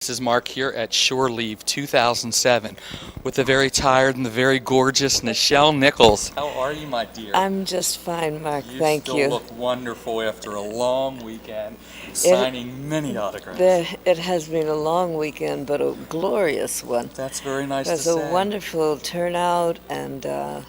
This is Mark here at Shore Leave 2007 with the very tired and the very gorgeous Nichelle Nichols. How are you, my dear? I'm just fine, Mark. Thank you. You still look wonderful after a long weekend, signing many autographs. It has been a long weekend, but a glorious one. That's very nice to say. It was a wonderful turnout, and the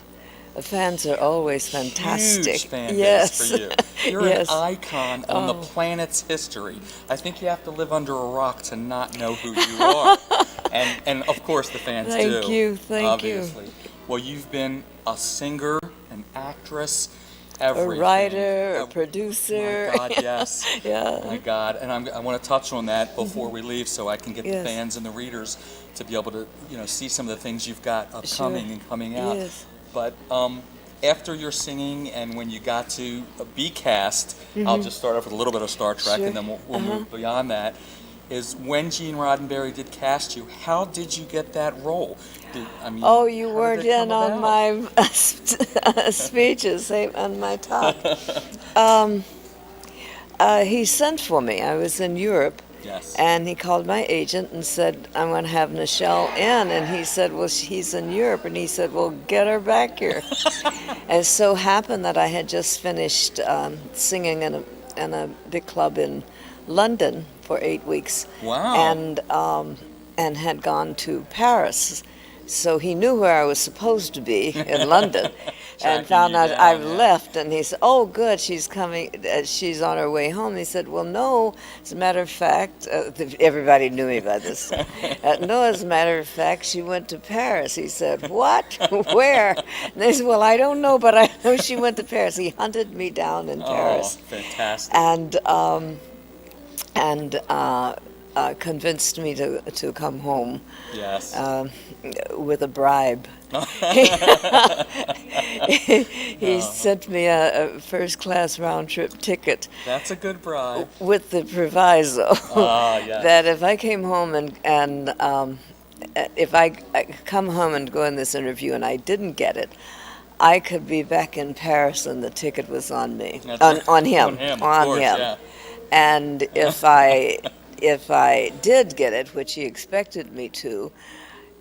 fans are always fantastic. Huge fan yes. base for you. You're an icon on the planet's history. I think you have to live under a rock to not know who you are. and of course the fans do. Thank you. Well, you've been a singer, an actress, everything. A writer, a producer. My God, yes. Yeah. My God, and I want to touch on that before we leave, so I can get the fans and the readers to be able to, see some of the things you've got upcoming and coming out. Yes. But after your singing and when you got to be cast, I'll just start off with a little bit of Star Trek, and then we'll move beyond that. Is when Gene Roddenberry did cast you, how did you get that role? You weren't in on my speeches, on my talk. He sent for me. I was in Europe. Yes. And he called my agent and said, I want to have Nichelle in. And he said, well, he's in Europe. And he said, well, get her back here. And it so happened that I had just finished singing in a big club in London for 8 weeks. Wow. And had gone to Paris. So he knew where I was supposed to be in London. And found out I've left, and he said, oh, good, she's coming, she's on her way home. He said, well, no, as a matter of fact, everybody knew me by this. No, as a matter of fact, she went to Paris. He said, what? Where? And they said, well, I don't know, but I know she went to Paris. He hunted me down in Paris. Oh, fantastic. And convinced me to come home. Yes. With a bribe. He sent me a first-class round-trip ticket. That's a good bribe. With the proviso yes. that if I came home and if I come home and go in this interview and I didn't get it, I could be back in Paris and the ticket was on me, on him. Yeah. And if I did get it, which he expected me to,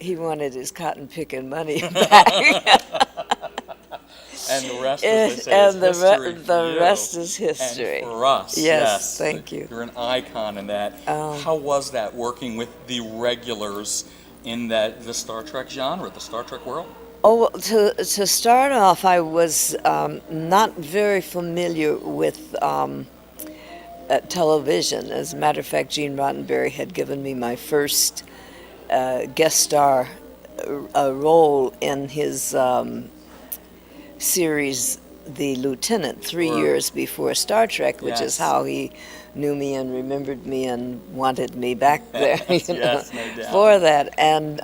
he wanted his cotton picking money back. And the rest, as they say, is history. The rest is history. And for us, yes. Thank you. You're an icon in that. How was that working with the regulars in the Star Trek genre, the Star Trek world? Oh, well, to start off, I was not very familiar with television. As a matter of fact, Gene Roddenberry had given me my first guest star role in his series, The Lieutenant, 3 years before Star Trek, which is how he knew me and remembered me and wanted me back there no doubt. for that. And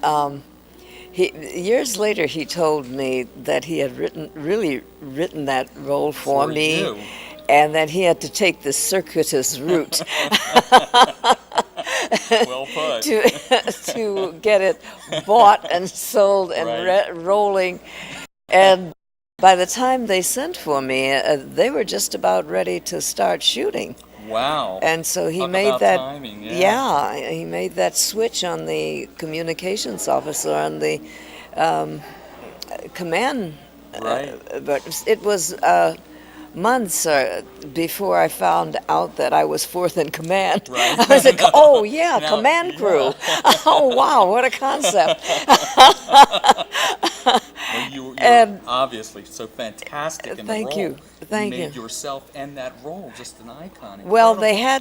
years later, he told me that he had written that role for me. You. And that he had to take the circuitous route well put. to get it bought and sold and rolling. And by the time they sent for me, they were just about ready to start shooting. Wow. And so he Talk made about that timing, he made that switch on the communications officer on the command. But it was months before I found out that I was fourth in command. Right. I was like, oh yeah, command crew. Oh wow, what a concept. Well, you're obviously so fantastic in the role. Thank you. You made yourself and that role just an icon. Well,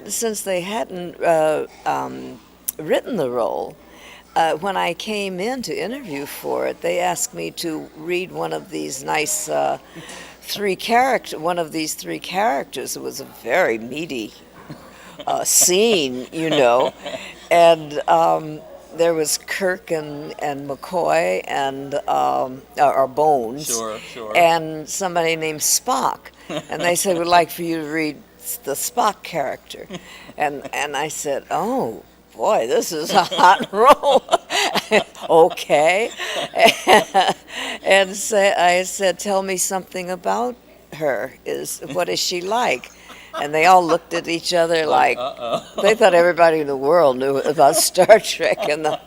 since they hadn't written the role, when I came in to interview for it, they asked me to read one of these nice one of these three characters. It was a very meaty scene, and there was Kirk and McCoy and or Bones, sure, and somebody named Spock, and they said we'd like for you to read the Spock character, and I said, oh boy, this is a hot role. Okay. And I said, tell me something about her. What is she like? And they all looked at each other like uh-oh. they thought everybody in the world knew about Star Trek and the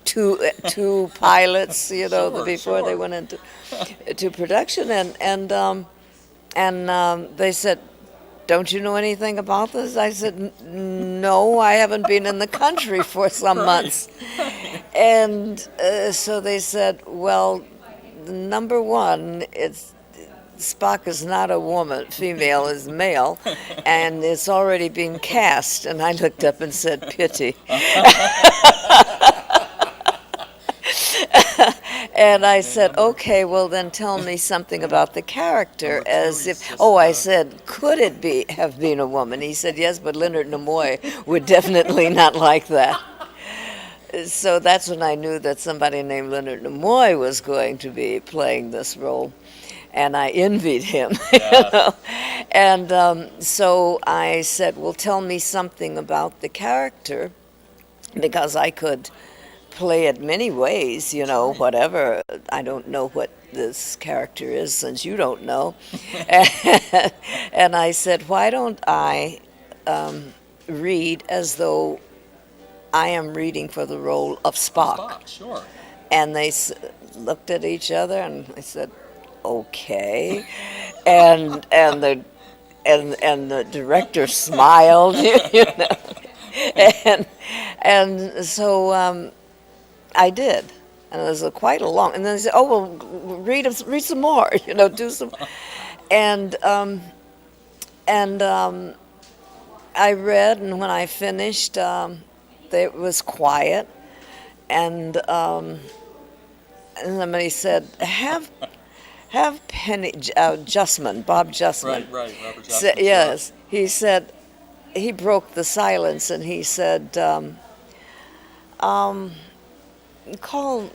two pilots, Sure, before they sure. went into production. And they said, "Don't you know anything about this?" I said, "No, I haven't been in the country for some months." And so they said, "Well, number one, Spock is not a woman, female is male, and it's already been cast." And I looked up and said, "Pity." And I said, "Okay, well then tell me something about the character." As if, I said, "Could it have been a woman?" He said, "Yes, but Leonard Nimoy would definitely not like that." So that's when I knew that somebody named Leonard Nimoy was going to be playing this role, and I envied him. Yes. And so I said, "Well, tell me something about the character," because I could play it many ways, whatever. I don't know what this character is since you don't know. And I said, "Why don't I read as though I am reading for the role of Spock?" Spock, sure. And they looked at each other, and I said, "Okay." And the director smiled, and so I did, and it was quite a long. And then they said, "Oh well, read some more, do some." And I read, and when I finished, it was quiet, and somebody said, "Have Penny Justman, Bob Justman." Right, Robert Sa- Johnson. yes, he said, he broke the silence, and he said, "Call,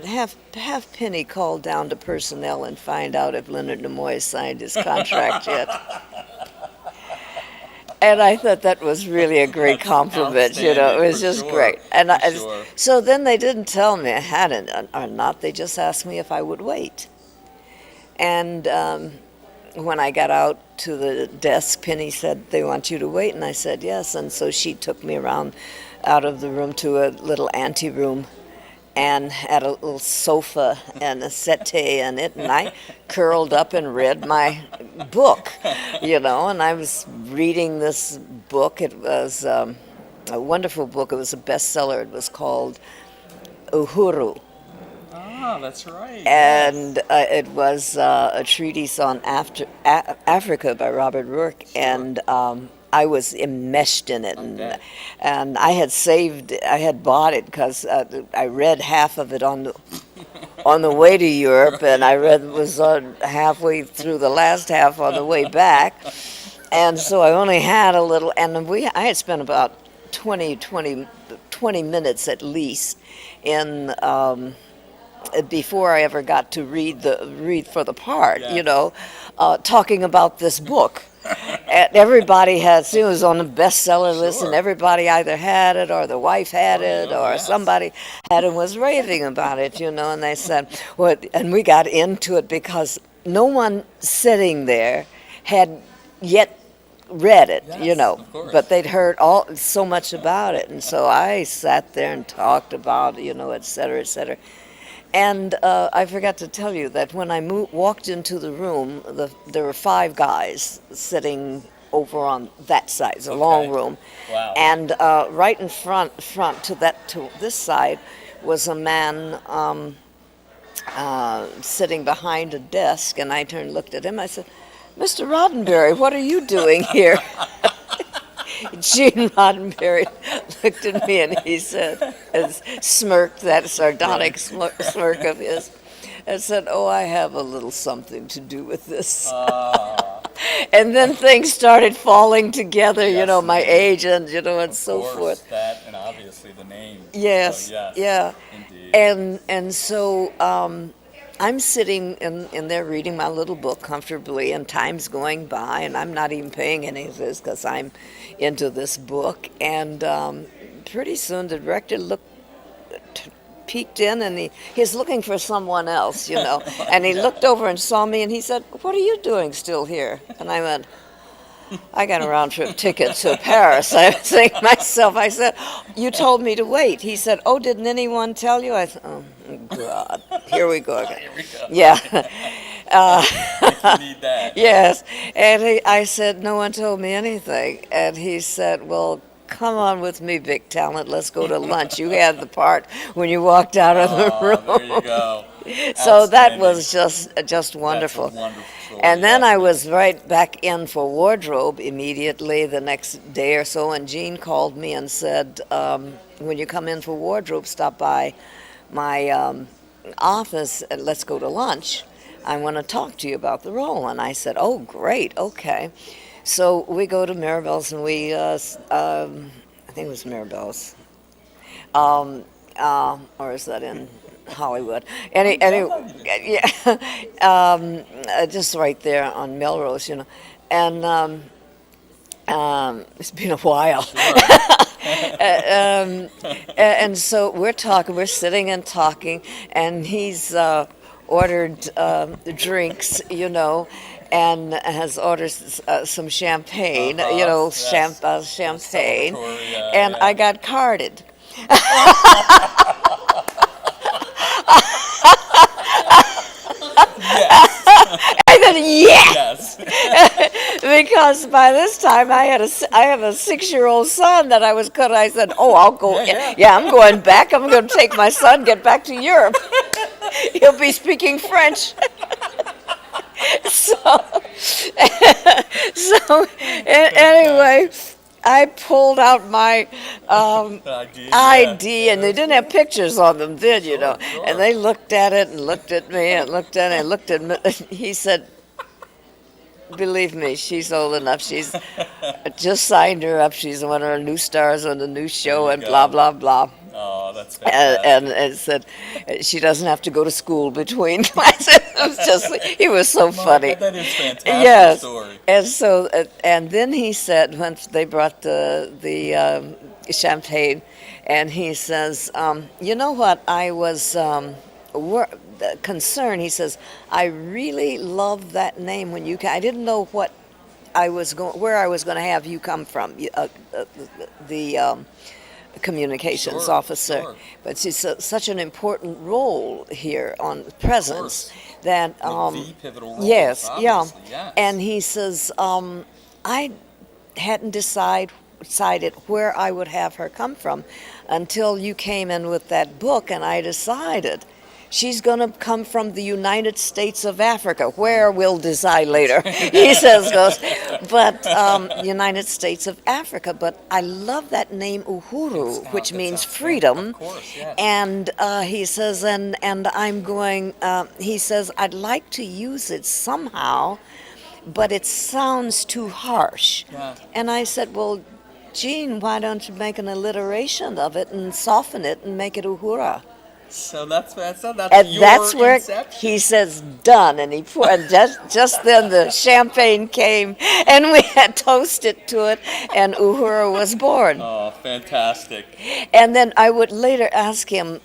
have Penny call down to personnel and find out if Leonard Nimoy signed his contract yet." And I thought that was really a great That's compliment, It outstanding, was for just sure, great. for sure. So then they didn't tell me I hadn't or not. They just asked me if I would wait. And when I got out to the desk, Penny said, "They want you to wait." And I said, "Yes." And so she took me around out of the room to a little anteroom and had a little sofa and a settee in it, and I curled up and read my book, and I was reading this book. It was a wonderful book. It was a bestseller. It was called Uhuru, Ah, that's right. and it was a treatise on Africa by Robert Rourke, and I was enmeshed in it, and I had bought it because I read half of it on the way to Europe, and I was halfway through the last half on the way back, and so I only had a little, and I had spent about 20 minutes at least in before I ever got to read for the part, talking about this book. And everybody it was on the bestseller list, and Sure. everybody either had it, or the wife had it, or yes. somebody had it and was raving about it, and they said, well, and we got into it because no one sitting there had yet read it, Yes, of course. but they'd heard so much about it, and so I sat there and talked about, et cetera, et cetera. And I forgot to tell you that when I walked into the room, there were 5 guys sitting over on that side. It's a long room. Wow. And right in front to this side was a man sitting behind a desk, and I turned and looked at him. I said, "Mr. Roddenberry, what are you doing here?" Gene Roddenberry looked at me and he said, and smirked, that sardonic smirk of his, and said, "Oh, I have a little something to do with this." And then things started falling together, Yes, my indeed. age and, and so Of course, forth. that and obviously the name. Yes, So, yes, yeah. indeed. And so I'm sitting in there reading my little book comfortably, and time's going by, and I'm not even paying any of this because I'm into this book. And pretty soon the director peeked in, and he's looking for someone else, and he looked over and saw me, and he said, "What are you doing still here?" And I went, I got a round trip ticket to Paris. I was thinking to myself, I said, you told me to wait. He said, oh, didn't anyone tell you? I said, oh, God, here we go again. Here we go. Yeah. You need that. Yes. And I said, no one told me anything. And he said, well, come on with me, big talent. Let's go to lunch. You had the part when you walked out of the room. There you go. So that was just wonderful. That's a wonderful story. And then I was right back in for wardrobe immediately the next day or so, and Gene called me and said, when you come in for wardrobe, stop by my office and let's go to lunch. I want to talk to you about the role. And I said, oh, great, okay. So we go to Mirabelle's, and we, I think it was Mirabelle's, or is that in Hollywood? Yeah, just right there on Melrose, you know. And it's been a while. Sure. And so we're sitting and talking, and he's ordered drinks, you know, and has ordered some champagne, you know, yes. champagne, Celebratory, and yeah. I got carded. Yes. I said, yes! Yes. Because by this time I have a 6-year-old son that I was cut. I said, oh, I'll go. Yeah, I'm going back. I'm going to take my son, get back to Europe. He'll be speaking French. Anyway, I pulled out my ID, and they didn't have pictures on them then, you know. Sure. And they looked at it and looked at me and looked at it and looked at me. He said, believe me, she's old enough. She's just signed her up. She's one of our new stars on the new show and blah, blah, blah. Oh, that's fantastic. And said she doesn't have to go to school between classes. It was just, he was so funny. That is a fantastic Yes. story. And so, and then he said, once they brought the champagne, and he says, you know what, I was concerned. He says, I really love that name when you I didn't know what where I was going to have you come from, the communications officer. Sure. But she's such an important role here on presence that The pivotal role. yes, Obviously, yes. And he says, I hadn't decided where I would have her come from until you came in with that book, and I decided she's going to come from the United States of Africa. Where we'll decide later, he says, but United States of Africa. But I love that name Uhuru, which means freedom. Of course, yes. And he says, and I'm going, he says, I'd like to use it somehow, but it sounds too harsh. Yeah. And I said, well, Gene, why don't you make an alliteration of it and soften it and make it Uhura? So that's And your that's where inception. he says done, and he poured, just then the champagne came, and we had toasted to it, and Uhura was born. Oh, fantastic. And then I would later ask him,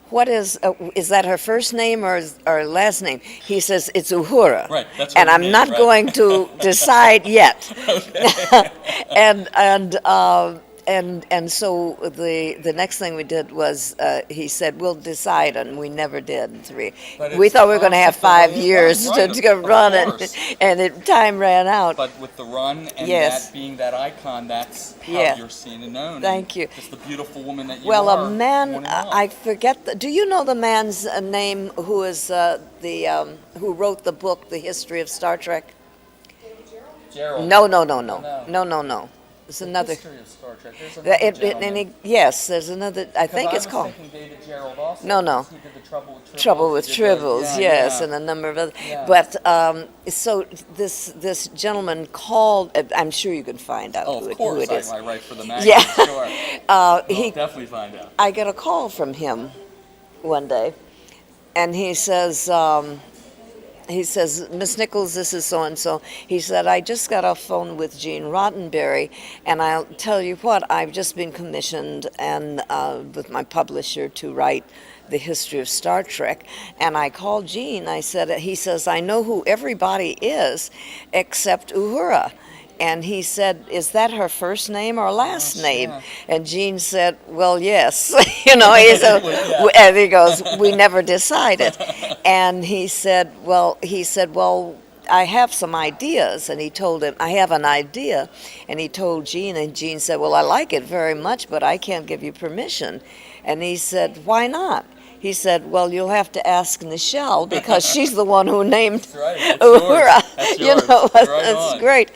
what is that her first name or last name? He says it's Uhura. Right, that's her and I'm name, not right. going to decide yet. And so the next thing we did was he said we'll decide, and we never did. But We it's thought we were going to have perfect the way 5 it years was, to right, run, of course. and time ran out. But with the run and Yes. that being that icon, that's how Yeah. you're seen and known. Thank and you. Just the beautiful woman that you Well, are. a man, one and all. I forget. Do you know the man's name who is who wrote the book, The History of Star Trek? Gerald. No. It's another. History of Star Trek. There's another gentleman. Yes, there's another. I think it's 'Cause called I was thinking David Gerald also. No. because He did the Trouble with Tribbles. Trouble with He did the- Tribbles, yeah, yes, yeah. and a number of other. Yeah. But so this gentleman called. I'm sure you can find out Oh, who of it course. is. I write for the magazine. Yeah. Sure. He We'll definitely find out. I get a call from him one day, and he says, Miss Nichols, this is so-and-so. He said, I just got off phone with Gene Roddenberry, and I'll tell you what, I've just been commissioned and with my publisher to write the history of Star Trek. And I called Gene. He says, I know who everybody is except Uhura. And he said, "Is that her first name or last name?" Yeah. And Gene said, "Well, yes." He said, Yeah. and he goes, "We never decided." And he said, "Well, I have some ideas." And he told him, "I have an idea." And he told Gene, and Gene said, "Well, I like it very much, but I can't give you permission." And he said, "Why not?" He said, "Well, you'll have to ask Nichelle because she's the one who named That's right. That's Uhura." yours. That's yours. Right That's on. great.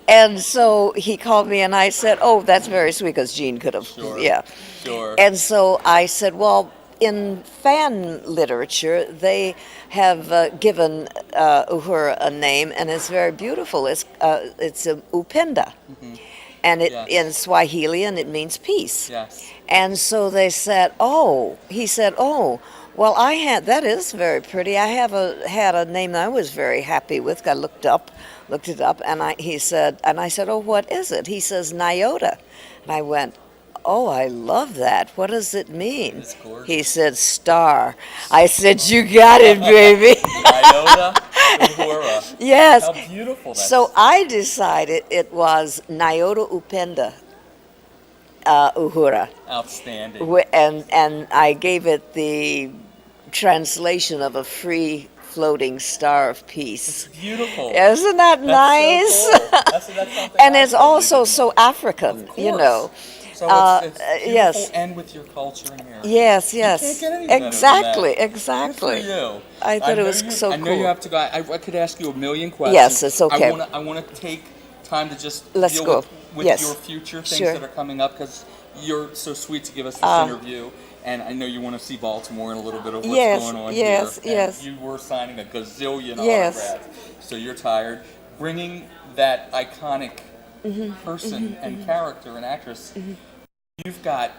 And so he called me, and I said, "Oh, that's very sweet," because Gene could have, Sure. yeah. Sure. And so I said, "Well, in fan literature, they have given Uhura a name, and it's very beautiful. It's Upenda, and it Yes. in Swahili, and it means peace." Yes. And so they said, "Oh," he said, "Oh, well, that is very pretty. I had a name that I was very happy with. I looked it up, and I said, "Oh, what is it?" He says, "Nyota." And I went, "Oh, I love that. What does it mean?" It's gorgeous. He said, "Star." I said, "You got it, baby." Nyota Uhura. Yes. How beautiful that So is. I decided it was Nyota Upenda Uhura. Outstanding. And I gave it the translation of a free floating star of peace. Beautiful. Isn't that nice? So cool. That's something And I it's totally also didn't so know. African, Of you course. know. So it's beautiful yes. and with your culture and heritage. Yes, You yes. can't get any better than Exactly, that. exactly. Good for you. I thought it was so I know you cool. have to go. I could ask you a million questions. Yes, it's okay. I want to take time to just Let's deal go. with Yes. your future things Sure. that are coming up because you're so sweet to give us this interview. And I know you want to see Baltimore and a little bit of what's Yes, going on yes, here. yes. And you were signing a gazillion Yes. autographs, so you're tired. Bringing that iconic person and character and actress, you've got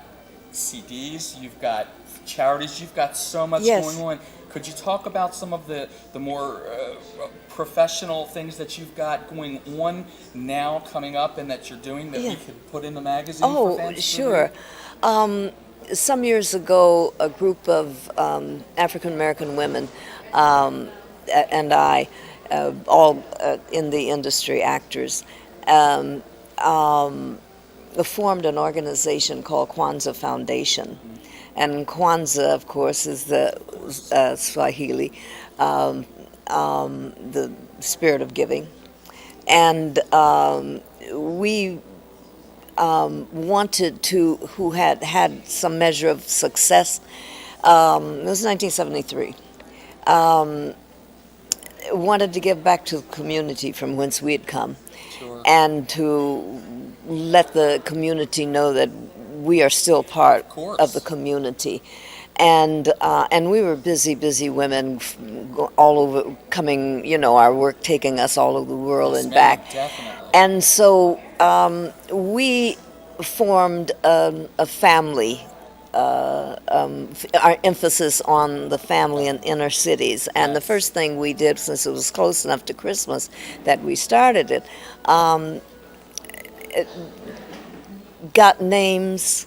CDs, you've got charities, you've got so much Yes. going on. Could you talk about some of the more professional things that you've got going on now coming up and that you're doing that we could put in the magazine for Oh, fans to sure. read? Some years ago, a group of African American women and I, all in the industry, actors, um, formed an organization called Kwanzaa Foundation. And Kwanzaa, of course, is the Swahili, the spirit of giving. And we wanted to, who had some measure of success, it was 1973, wanted to give back to the community from whence we had come, Sure. and to let the community know that we are still part course. of the community. And we were busy women, all over, coming, our work taking us all over the world Yes, and ma'am, back. definitely. And so we formed a family, our emphasis on the family in inner cities. And the first thing we did, since it was close enough to Christmas that we started it, got names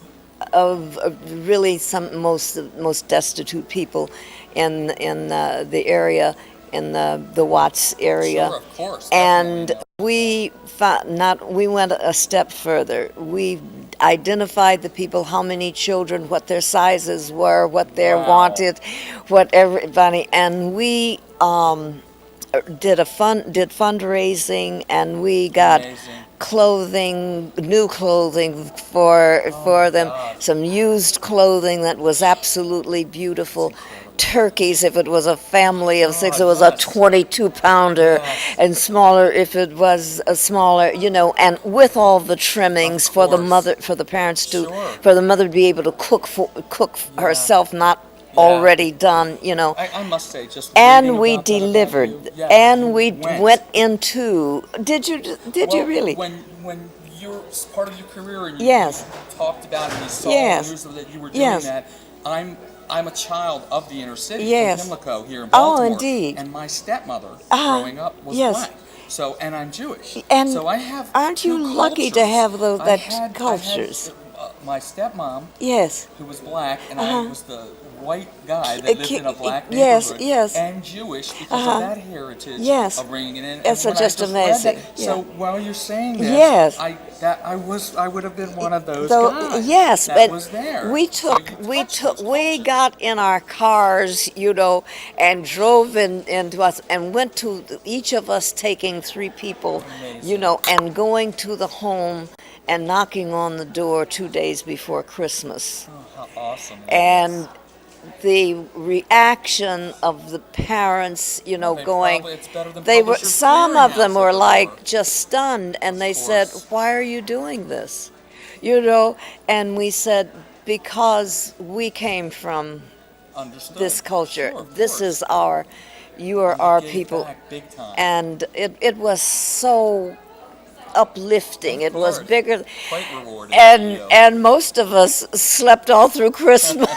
of really some most destitute people in the area, in the Watts area. Sure, of course. And definitely. we went a step further. We identified the people, how many children, what their sizes were, what they Wow. wanted, what everybody, and we did fundraising, and we got Amazing. new clothing for them, God. some used clothing that was absolutely beautiful. Turkeys, if it was a family of six, it was a yes. 22-pounder, Yes. and smaller if it was a smaller, and with all the trimmings Of for the course. mother, for the parents to, Sure. for the mother to be able to cook herself, not already done, I must say, just And reading we about that about delivered, you, yes, and you we went into. Did you Well, really? When you're part of your career and you Yes. talked about it and you saw Yes. the news that you were doing Yes. that, I'm a child of the inner city, Yes. from Pimlico here in Oh, Baltimore. indeed. And my stepmother, growing up, was yes. black. So, and I'm Jewish. And so I have aren't you two lucky to cultures. have I that had cultures? my stepmom, Yes. who was black, and I Uh-huh. was the white guy that lived in a black Yes, neighborhood, yes. and Jewish because of that heritage Yes. of bringing it in. It's and when just I just amazing. Read that, so while you're saying this, Yes. I would have been one of those Though, guys. yes, that but was there. we So took, you we touched took, those we cultures. got in our cars, and drove into us, and went to each of us taking 3 people, Amazing. and going to the home and knocking on the door 2 days before Christmas. Oh, how awesome! It And is. the reaction of the parents, They going, probably- it's better than they were, Publishers some of them Clearinghouse were at the like door. just stunned, and they said, course. "Why are you doing this?" And we said, "Because we came from Understood. this culture. Sure, of This course. is you are You our gave people." back big time. And it was so uplifting. It was course. bigger. Quite rewarding. And most of us slept all through Christmas.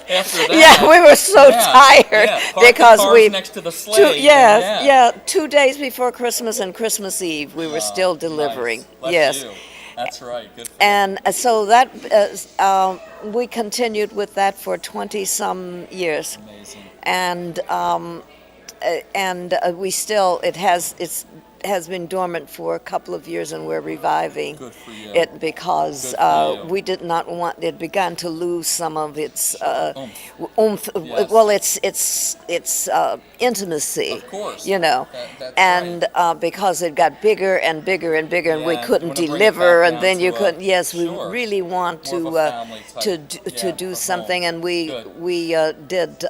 After that, Yeah, we were so tired yeah, park because the cars we next to the sleigh. yeah, 2 days before Christmas and Christmas Eve we were still delivering. Nice. Bless Yes. you. That's right. Good for you. And so that we continued with that for 20 some years. Amazing. And we still has been dormant for a couple of years, and we're reviving Good for you. it because Good for you. we did not want it began to lose some of its Oomph. Yes. well, its intimacy, Of course. That's and because it got bigger and bigger and bigger, and we Yeah, couldn't you wanna bring it deliver, back and down then to you a- couldn't. Yes, we Sure. really want More of to a family type. to do a something, home. and we Good. did.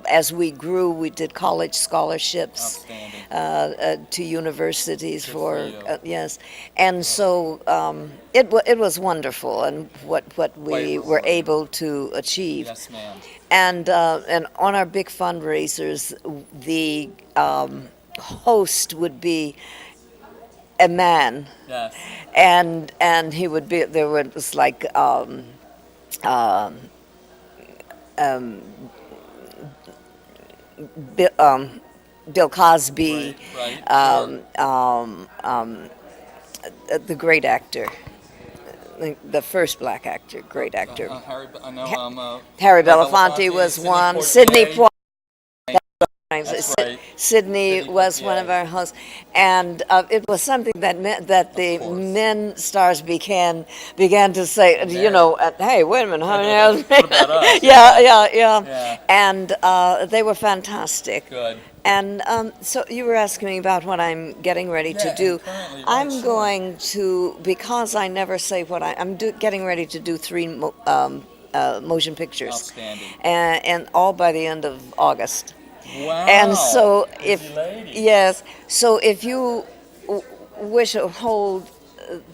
As we grew, we did college scholarships Outstanding. to universities for you. yes, and so it was wonderful, and what we Quite were rewarding. able to achieve. Yes, ma'am. And on our big fundraisers, the host would be a man, Yes. and he would be there was like Bill Cosby, Right. the great actor, the first black actor, great actor. Harry, I know. Harry Belafonte was one. Sidney Poitier. That's right. Sydney Sidney was one of Poitier. our hosts, and it was something that meant that the course. men stars began to say, hey, wait a minute, honey. What about us? Yeah. Yeah. And they were fantastic. Good. And so you were asking me about what I'm getting ready to Yeah, do. and currently, right, I'm sure. going to, because I never say what I'm getting ready to do 3 motion pictures, Outstanding. and all by the end of August. Wow. And so Busy lady. so if you wish to hold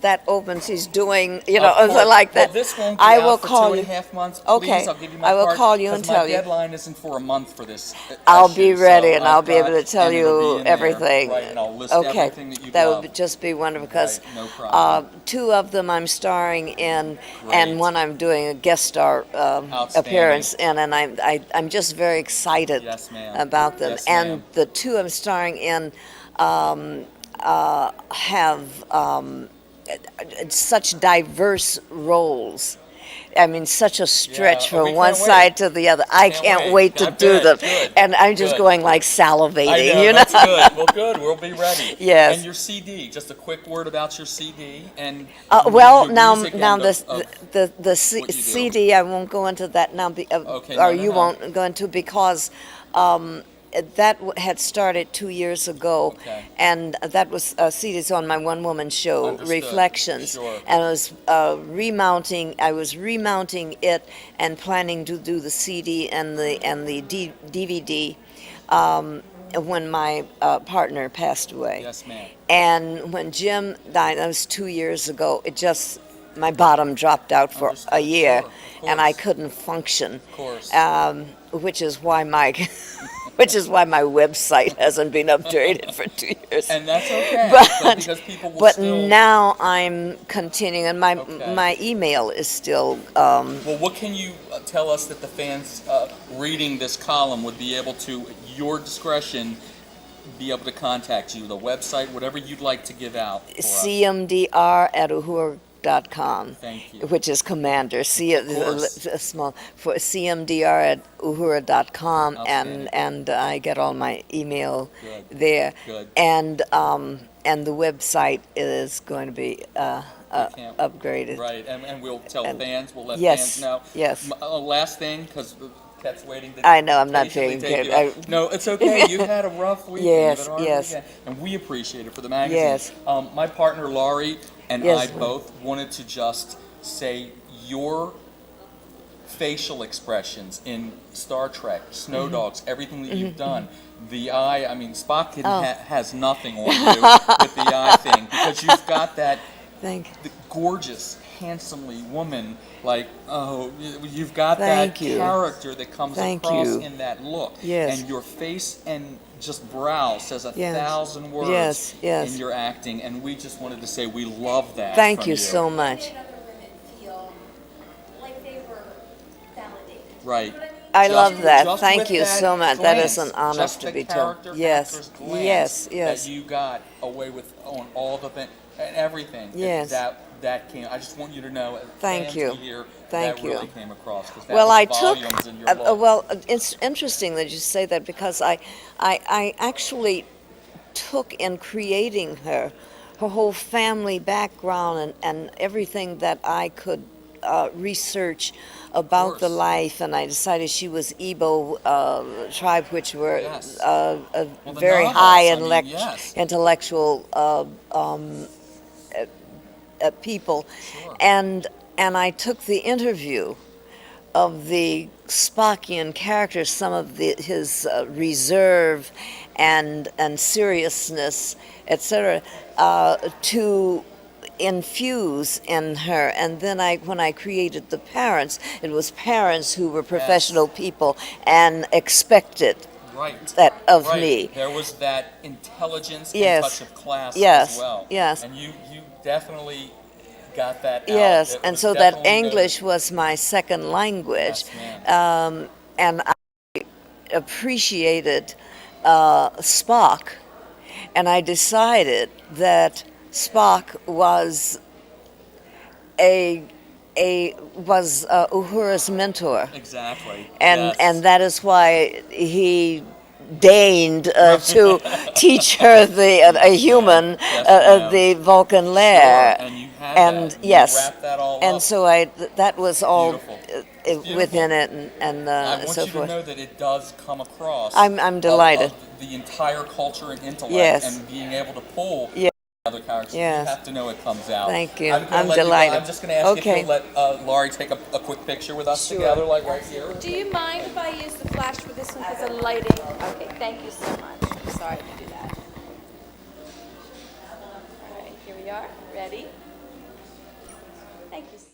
that open, she's doing, Of course. like that. Well, this won't be I out will for call 2.5 months. Please, Okay. I'll give you my I will card, call you and 'cause tell you. My deadline isn't for a month for this. I'll issue, be ready, so and I'll be I've able to got- tell and it'll be you in there, everything. Right, and I'll list Okay, everything that you that love. would just be wonderful because Right, no problem. 2 of them I'm starring in, Great. and one I'm doing a guest star Outstanding. appearance in, and I'm just very excited Yes, ma'am. about them. Yes, and ma'am. the 2 I'm starring in have such diverse roles. I mean, such a stretch Yeah. Oh, we from one can't wait. side to the other. I Can't can't wait. wait to I do bet. them, Good. and I'm just Good. going like salivating. I know, you know. that's good. Well, good. We'll be ready. Yes. And your CD. Just a quick word about your CD and. Well, your now music now and the what you do. CD, I won't go into that now, Okay, or no, you no. won't go into, because that had started 2 years ago, Okay. and that was CDs on my one-woman show, Understood. Reflections, Sure. and I was remounting it and planning to do the CD and the DVD when my partner passed away. Yes, ma'am. And when Jim died, that was 2 years ago, my bottom dropped out for a Understood. year, Sure, of and I course. couldn't function. Of course. Which is why my website hasn't been updated for 2 years. And that's okay. But- because people will But still. now I'm continuing, and Okay. my email is still. Well, what can you tell us that the fans reading this column would be able to, at your discretion, be able to contact you? The website, whatever you'd like to give out for us. cmdr@uhura.com. Thank you. Which is commander. course. Small for cmdr@uhura.com, Outstanding. and I get all my email Good. there. Good. And the website is going to be upgraded. Right, and we'll tell fans, we'll let Yes, fans know. yes. Last thing, because Kat's waiting to I know, I'm not patiently very take good. you out. No, it's okay. You've had a rough weekend. Yes, You've had a hard yes. weekend, and we appreciate it for the magazine. Yes. My partner Laurie and Yes, I ma'am. both wanted to just say your facial expressions in Star Trek, Snow Mm-hmm. Dogs, everything that you've done. The eye, I mean, Spock Oh. has nothing on you with the eye thing, because you've got that Thank you. the gorgeous, handsomely woman, like, oh, you've got Thank that you. character that comes Thank across you. in that look. Yes. And your face and just brow says a Yes. 1,000 words Yes, yes. in your acting, and we just wanted to say we love that. Thank from you so much. Made other women feel like they were validated. Right. I Just- love that. just Thank with you that so much. That is glance, an honor just to the be told. character Yes, actor's glance yes, yes. that you got away with on all the things and everything. Yes. That came. I just want you to know. Thank fans you. to hear, Thank that you. really came across. 'Cause that Well, was I took. volumes in your look. Well, it's interesting that you say that, because I actually took in creating her whole family background and everything that I could research about the course. life, and I decided she was Igbo tribe, which were Yes. a Well, the very novels, high I mean, yes. intellectual people, Sure. and I took the interview of the Spockian character, some of his reserve and seriousness, etc., to infuse in her. And then when I created the parents, it was parents who were professional people and expected Right. that of Right. me. There was that intelligence Yes. and touch of class Yes. as well. Yes. And you definitely got that out. Yes, It and was so that definitely English was my second language. Yes, ma'am. And I appreciated Spock, and I decided that Spock was Uhura's mentor, Exactly. and Yes. and that is why he deigned to teach her a human Yes, ma'am. the Vulcan lair. Sure, and you had And that. You yes, wrapped that all and up. so that was all Beautiful. Beautiful. within it, and I want so you to forth. know that it does come across. I'm delighted. Of the entire culture and intellect, Yes. and being able to pull Yeah. other characters. Yes. You have to know it comes out. Thank you. I'm, gonna I'm let you go. delighted. I'm just going to ask Okay. if you'll let Laurie take a quick picture with us Sure. together, like right here. Do you mind if I use the flash for this one because of lighting? Okay, thank you so much. I'm sorry to do that. All right, here we are. Ready?